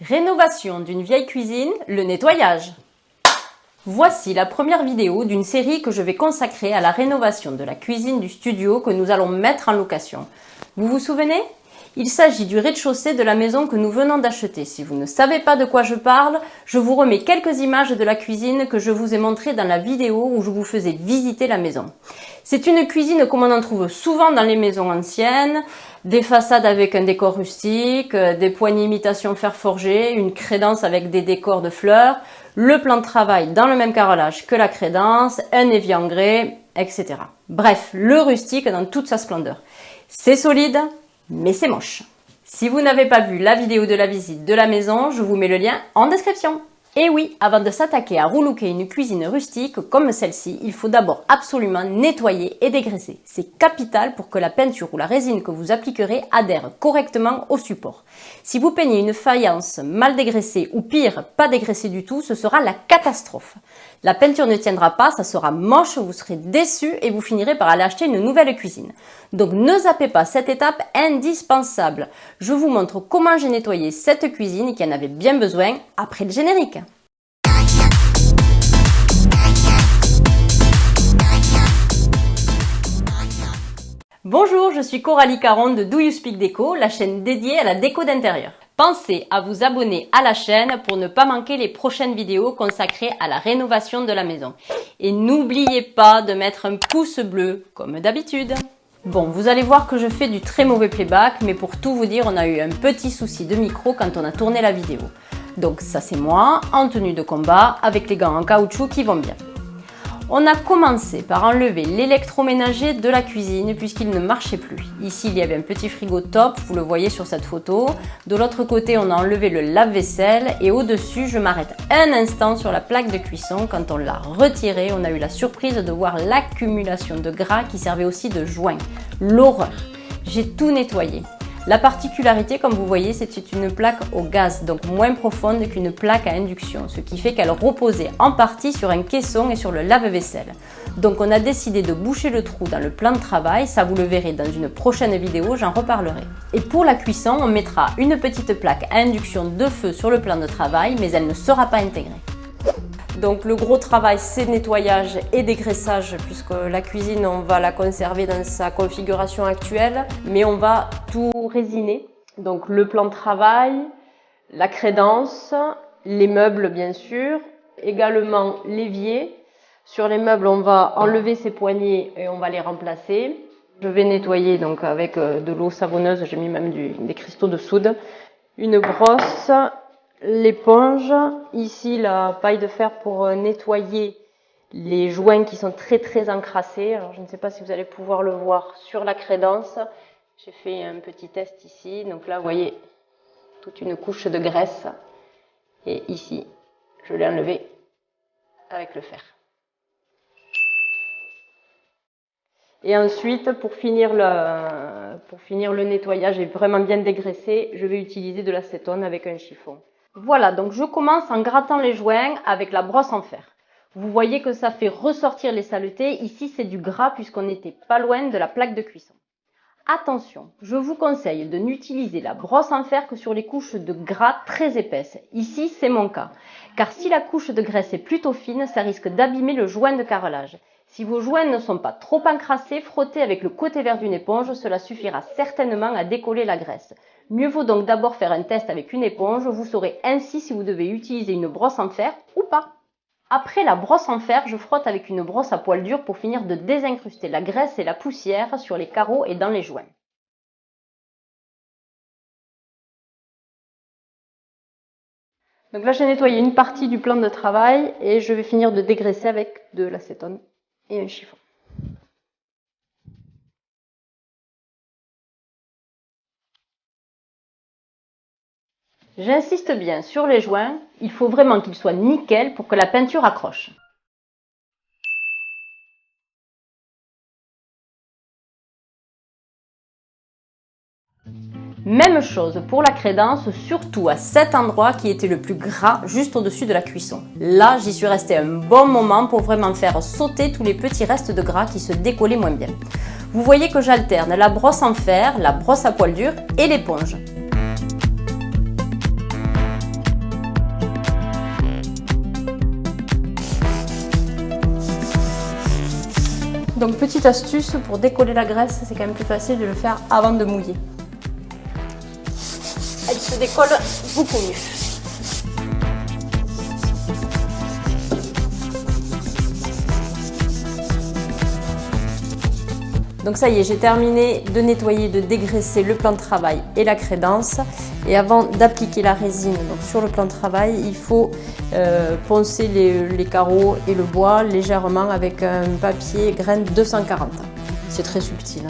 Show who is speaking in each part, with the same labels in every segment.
Speaker 1: Rénovation d'une vieille cuisine, le nettoyage. Voici la première vidéo d'une série que je vais consacrer à la rénovation de la cuisine du studio que nous allons mettre en location. Vous vous souvenez? Il s'agit du rez-de-chaussée de la maison que nous venons d'acheter. Si vous ne savez pas de quoi je parle, je vous remets quelques images de la cuisine que je vous ai montrées dans la vidéo où je vous faisais visiter la maison. C'est une cuisine comme on en trouve souvent dans les maisons anciennes, des façades avec un décor rustique, des poignées imitation fer forgé, une crédence avec des décors de fleurs, le plan de travail dans le même carrelage que la crédence, un évier en grès, etc. Bref, le rustique dans toute sa splendeur. C'est solide, mais c'est moche. Si vous n'avez pas vu la vidéo de la visite de la maison, je vous mets le lien en description. Et oui, avant de s'attaquer à relooker une cuisine rustique comme celle-ci, il faut d'abord absolument nettoyer et dégraisser. C'est capital pour que la peinture ou la résine que vous appliquerez adhère correctement au support. Si vous peignez une faïence mal dégraissée ou pire, pas dégraissée du tout, ce sera la catastrophe. La peinture ne tiendra pas, ça sera moche, vous serez déçus et vous finirez par aller acheter une nouvelle cuisine. Donc ne zappez pas cette étape indispensable. Je vous montre comment j'ai nettoyé cette cuisine qui en avait bien besoin après le générique. Bonjour, je suis Coralie Caron de Do You Speak Déco, la chaîne dédiée à la déco d'intérieur. Pensez à vous abonner à la chaîne pour ne pas manquer les prochaines vidéos consacrées à la rénovation de la maison. Et n'oubliez pas de mettre un pouce bleu, comme d'habitude. Bon, vous allez voir que je fais du très mauvais playback, mais pour tout vous dire, on a eu un petit souci de micro quand on a tourné la vidéo. Donc ça c'est moi, en tenue de combat, avec les gants en caoutchouc qui vont bien. On a commencé par enlever l'électroménager de la cuisine puisqu'il ne marchait plus. Ici, il y avait un petit frigo top, vous le voyez sur cette photo. De l'autre côté, on a enlevé le lave-vaisselle et au-dessus, je m'arrête un instant sur la plaque de cuisson. Quand on l'a retirée, on a eu la surprise de voir l'accumulation de gras qui servait aussi de joint. L'horreur! J'ai tout nettoyé. La particularité, comme vous voyez, c'est une plaque au gaz, donc moins profonde qu'une plaque à induction, ce qui fait qu'elle reposait en partie sur un caisson et sur le lave-vaisselle. Donc on a décidé de boucher le trou dans le plan de travail, ça vous le verrez dans une prochaine vidéo, j'en reparlerai. Et pour la cuisson, on mettra une petite plaque à induction de feu sur le plan de travail, mais elle ne sera pas intégrée. Donc le gros travail, c'est nettoyage et dégraissage puisque la cuisine, on va la conserver dans sa configuration actuelle, mais on va tout résiner. Donc le plan de travail, la crédence, les meubles bien sûr, également l'évier. Sur les meubles, on va enlever ces poignées et on va les remplacer. Je vais nettoyer donc avec de l'eau savonneuse, j'ai mis même des cristaux de soude, une brosse, l'éponge, ici la paille de fer pour nettoyer les joints qui sont très encrassés. Alors je ne sais pas si vous allez pouvoir le voir sur la crédence. J'ai fait un petit test ici. Donc là vous voyez toute une couche de graisse. Et ici je l'ai enlevé avec le fer. Et ensuite pour finir le nettoyage et vraiment bien dégraisser, je vais utiliser de l'acétone avec un chiffon. Voilà, donc je commence en grattant les joints avec la brosse en fer. Vous voyez que ça fait ressortir les saletés. Ici, c'est du gras puisqu'on n'était pas loin de la plaque de cuisson. Attention, je vous conseille de n'utiliser la brosse en fer que sur les couches de gras très épaisses. Ici, c'est mon cas. Car si la couche de graisse est plutôt fine, ça risque d'abîmer le joint de carrelage. Si vos joints ne sont pas trop encrassés, frottez avec le côté vert d'une éponge, cela suffira certainement à décoller la graisse. Mieux vaut donc d'abord faire un test avec une éponge, vous saurez ainsi si vous devez utiliser une brosse en fer ou pas. Après la brosse en fer, je frotte avec une brosse à poil dur pour finir de désincruster la graisse et la poussière sur les carreaux et dans les joints. Donc là j'ai nettoyé une partie du plan de travail et je vais finir de dégraisser avec de l'acétone et un chiffon. J'insiste bien sur les joints, il faut vraiment qu'ils soient nickel pour que la peinture accroche. Même chose pour la crédence, surtout à cet endroit qui était le plus gras, juste au-dessus de la cuisson. Là, j'y suis restée un bon moment pour vraiment faire sauter tous les petits restes de gras qui se décollaient moins bien. Vous voyez que j'alterne la brosse en fer, la brosse à poil dur et l'éponge. Donc petite astuce pour décoller la graisse, c'est quand même plus facile de le faire avant de mouiller. Elle se décolle beaucoup mieux. Donc ça y est, j'ai terminé de nettoyer, de dégraisser le plan de travail et la crédence. Et avant d'appliquer la résine donc sur le plan de travail, il faut poncer les carreaux et le bois légèrement avec un papier graine 240. C'est très subtil.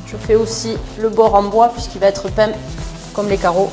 Speaker 1: Je fais aussi le bord en bois puisqu'il va être peint comme les carreaux.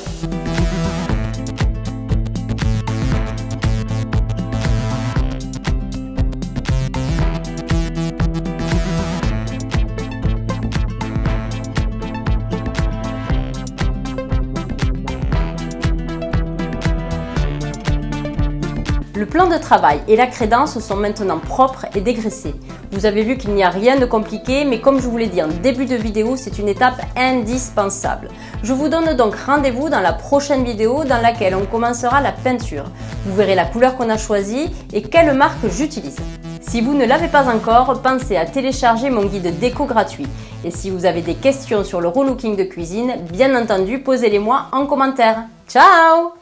Speaker 1: Le plan de travail et la crédence sont maintenant propres et dégraissés. Vous avez vu qu'il n'y a rien de compliqué, mais comme je vous l'ai dit en début de vidéo, c'est une étape indispensable. Je vous donne donc rendez-vous dans la prochaine vidéo dans laquelle on commencera la peinture. Vous verrez la couleur qu'on a choisie et quelle marque j'utilise. Si vous ne l'avez pas encore, pensez à télécharger mon guide déco gratuit. Et si vous avez des questions sur le relooking de cuisine, bien entendu, posez-les moi en commentaire. Ciao!